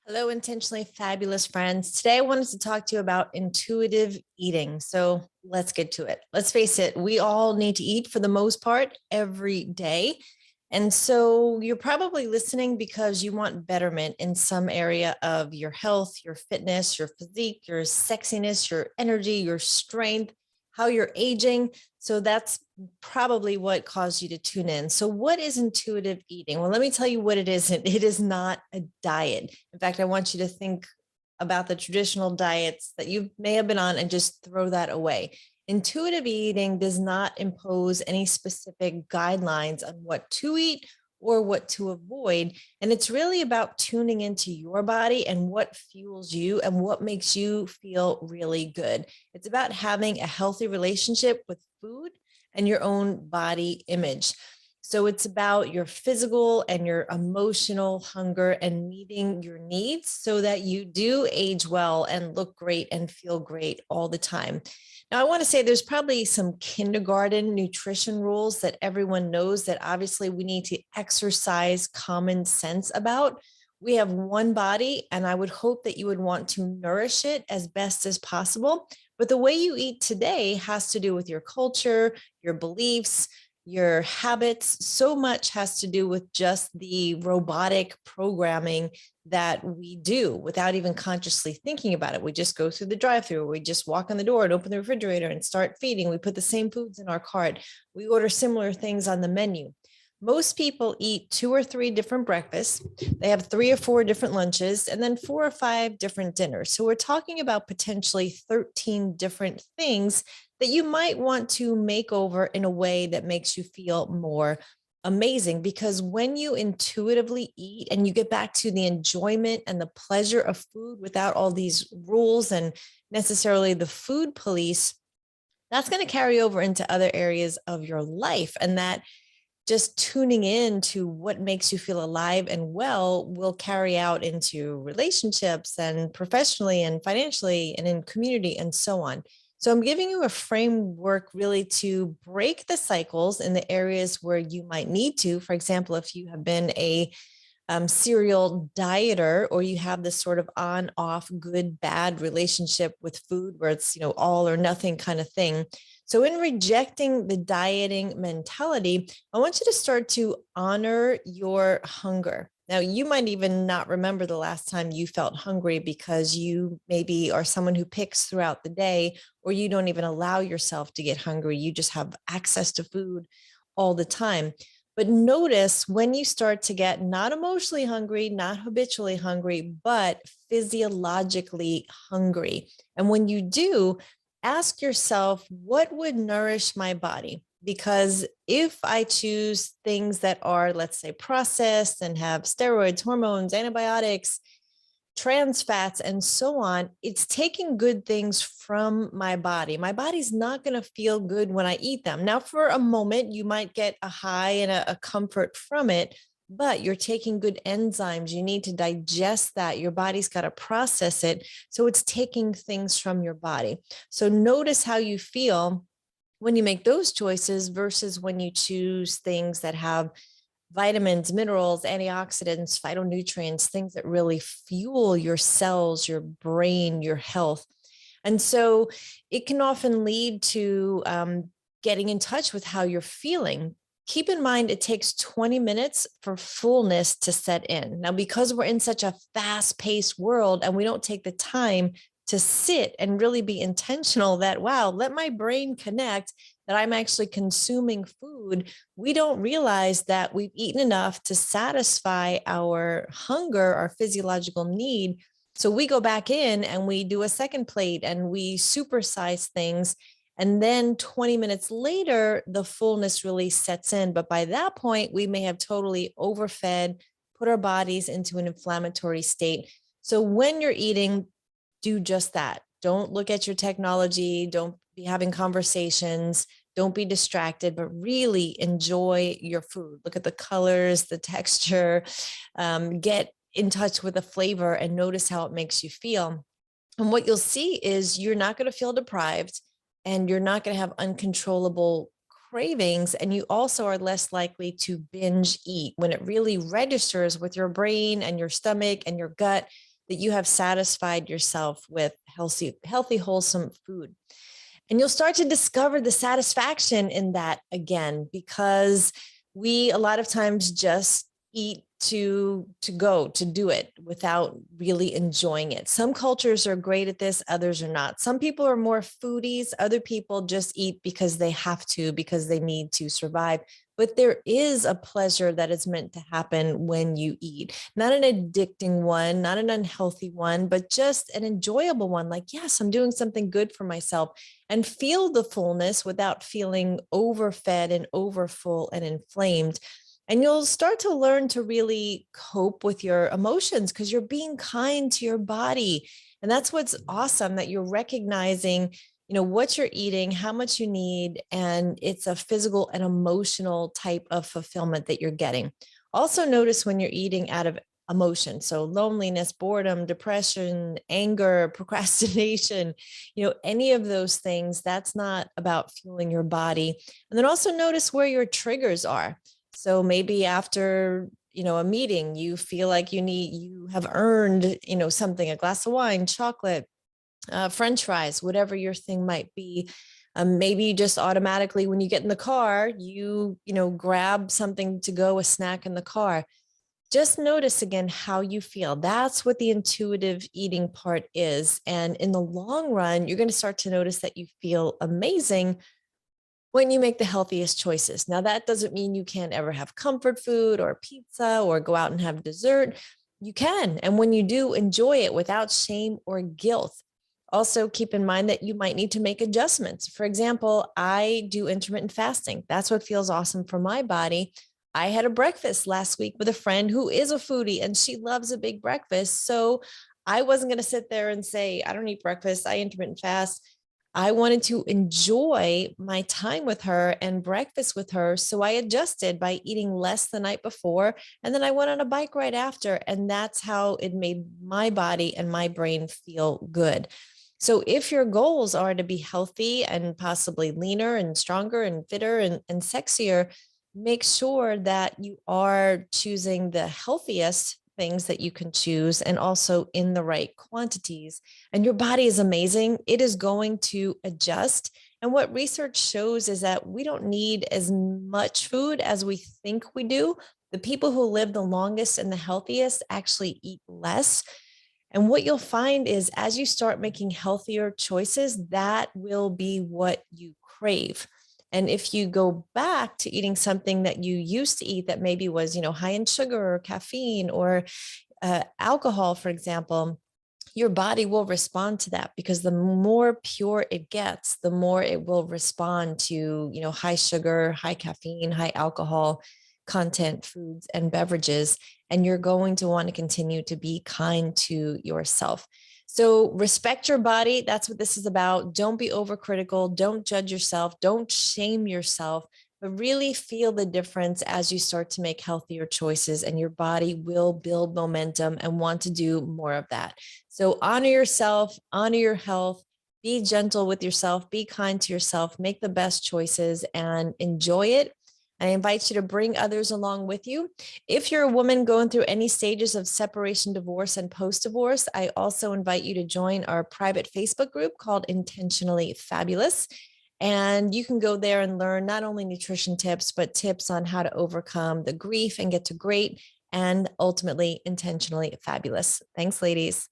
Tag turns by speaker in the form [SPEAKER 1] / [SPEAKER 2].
[SPEAKER 1] Hello, intentionally fabulous friends. Today, I wanted to talk to you about intuitive eating. So let's get to it. Let's face it, we all need to eat for the most part every day. And so you're probably listening because you want betterment in some area of your health, your fitness, your physique, your sexiness, your energy, your strength, how you're aging. So that's probably what caused you to tune in. So, what is intuitive eating? Well, let me tell you what it isn't. It is not a diet. In fact, I want you to think about the traditional diets that you may have been on and just throw that away. Intuitive eating does not impose any specific guidelines on what to eat or what to avoid. And it's really about tuning into your body and what fuels you and what makes you feel really good. It's about having a healthy relationship with food and your own body image. So it's about your physical and your emotional hunger and meeting your needs so that you do age well and look great and feel great all the time. Now, I want to say there's probably some kindergarten nutrition rules that everyone knows that obviously we need to exercise common sense about. We have one body, and I would hope that you would want to nourish it as best as possible. But the way you eat today has to do with your culture, your beliefs, your habits. So much has to do with just the robotic programming that we do without even consciously thinking about it. We just go through the drive-through, we just walk in the door and open the refrigerator and start feeding. We put the same foods in our cart. We order similar things on the menu. Most people eat 2 or 3 different breakfasts. They have 3 or 4 different lunches and then 4 or 5 different dinners. So we're talking about potentially 13 different things that you might want to make over in a way that makes you feel more amazing. Because when you intuitively eat and you get back to the enjoyment and the pleasure of food without all these rules and necessarily the food police, that's going to carry over into other areas of your life. And that just tuning in to what makes you feel alive and well will carry out into relationships and professionally and financially and in community and so on. So I'm giving you a framework really to break the cycles in the areas where you might need to. For example, if you have been a serial dieter or you have this sort of on off good bad relationship with food where it's all or nothing kind of thing. So in rejecting the dieting mentality, I want you to start to honor your hunger. Now, you might even not remember the last time you felt hungry because you maybe are someone who picks throughout the day, or you don't even allow yourself to get hungry. You just have access to food all the time. But notice when you start to get not emotionally hungry, not habitually hungry, but physiologically hungry. And when you do, ask yourself, what would nourish my body? Because if I choose things that are, let's say, processed and have steroids, hormones, antibiotics, trans fats, and so on, it's taking good things from my body. My body's not going to feel good when I eat them. Now, for a moment, you might get a high and a comfort from it, but you're taking good enzymes. You need to digest that. Your body's got to process it. So it's taking things from your body. So notice how you feel when you make those choices versus when you choose things that have vitamins, minerals, antioxidants, phytonutrients, things that really fuel your cells, your brain, your health. And so it can often lead to getting in touch with how you're feeling. Keep in mind, it takes 20 minutes for fullness to set in. Now, because we're in such a fast paced world and we don't take the time to sit and really be intentional that, wow, let my brain connect that I'm actually consuming food, we don't realize that we've eaten enough to satisfy our hunger, our physiological need. So we go back in and we do a second plate and we supersize things. And then 20 minutes later, the fullness really sets in. But by that point, we may have totally overfed, put our bodies into an inflammatory state. So when you're eating, do just that. Don't look at your technology. Don't be having conversations. Don't be distracted, but really enjoy your food. Look at the colors, the texture, get in touch with the flavor and notice how it makes you feel. And what you'll see is you're not going to feel deprived and you're not going to have uncontrollable cravings. And you also are less likely to binge eat when it really registers with your brain and your stomach and your gut. that you have satisfied yourself with healthy, wholesome food. And you'll start to discover the satisfaction in that again, because we a lot of times just eat to do it without really enjoying it. Some cultures are great at this, others are not. Some people are more foodies, other people just eat because they have to, because they need to survive. But there is a pleasure that is meant to happen when you eat, not an addicting one, not an unhealthy one, but just an enjoyable one. Like, yes, I'm doing something good for myself, and feel the fullness without feeling overfed and overfull and inflamed. And you'll start to learn to really cope with your emotions because you're being kind to your body. And that's what's awesome, that you're recognizing, what you're eating, how much you need, and it's a physical and emotional type of fulfillment that you're getting. Also notice when you're eating out of emotion. So loneliness, boredom, depression, anger, procrastination, any of those things, that's not about fueling your body. And then also notice where your triggers are. So maybe after, a meeting, you feel like you have earned, something, a glass of wine, chocolate, French fries, whatever your thing might be. Maybe you just automatically, when you get in the car, grab something to go, a snack in the car. Just notice again how you feel. That's what the intuitive eating part is. And in the long run, you're going to start to notice that you feel amazing when you make the healthiest choices. Now, that doesn't mean you can't ever have comfort food or pizza or go out and have dessert. You can. And when you do, enjoy it without shame or guilt. Also, keep in mind that you might need to make adjustments. For example, I do intermittent fasting. That's what feels awesome for my body. I had a breakfast last week with a friend who is a foodie and she loves a big breakfast. So I wasn't going to sit there and say, I don't eat breakfast, I intermittent fast. I wanted to enjoy my time with her and breakfast with her. So I adjusted by eating less the night before. And then I went on a bike right after. And that's how it made my body and my brain feel good. So if your goals are to be healthy and possibly leaner and stronger and fitter and sexier, make sure that you are choosing the healthiest things that you can choose and also in the right quantities. And your body is amazing. It is going to adjust. And what research shows is that we don't need as much food as we think we do. The people who live the longest and the healthiest actually eat less. And what you'll find is as you start making healthier choices, that will be what you crave. And if you go back to eating something that you used to eat that maybe was, high in sugar or caffeine or alcohol, for example, your body will respond to that because the more pure it gets, the more it will respond to, high sugar, high caffeine, high alcohol content foods and beverages. And you're going to want to continue to be kind to yourself. So respect your body. That's what this is about. Don't be overcritical. Don't judge yourself. Don't shame yourself, but really feel the difference as you start to make healthier choices, and your body will build momentum and want to do more of that. So honor yourself, honor your health, be gentle with yourself, be kind to yourself, make the best choices and enjoy it. I invite you to bring others along with you. If you're a woman going through any stages of separation, divorce, and post-divorce, I also invite you to join our private Facebook group called Intentionally Fabulous. And you can go there and learn not only nutrition tips, but tips on how to overcome the grief and get to great and ultimately intentionally fabulous. Thanks, ladies.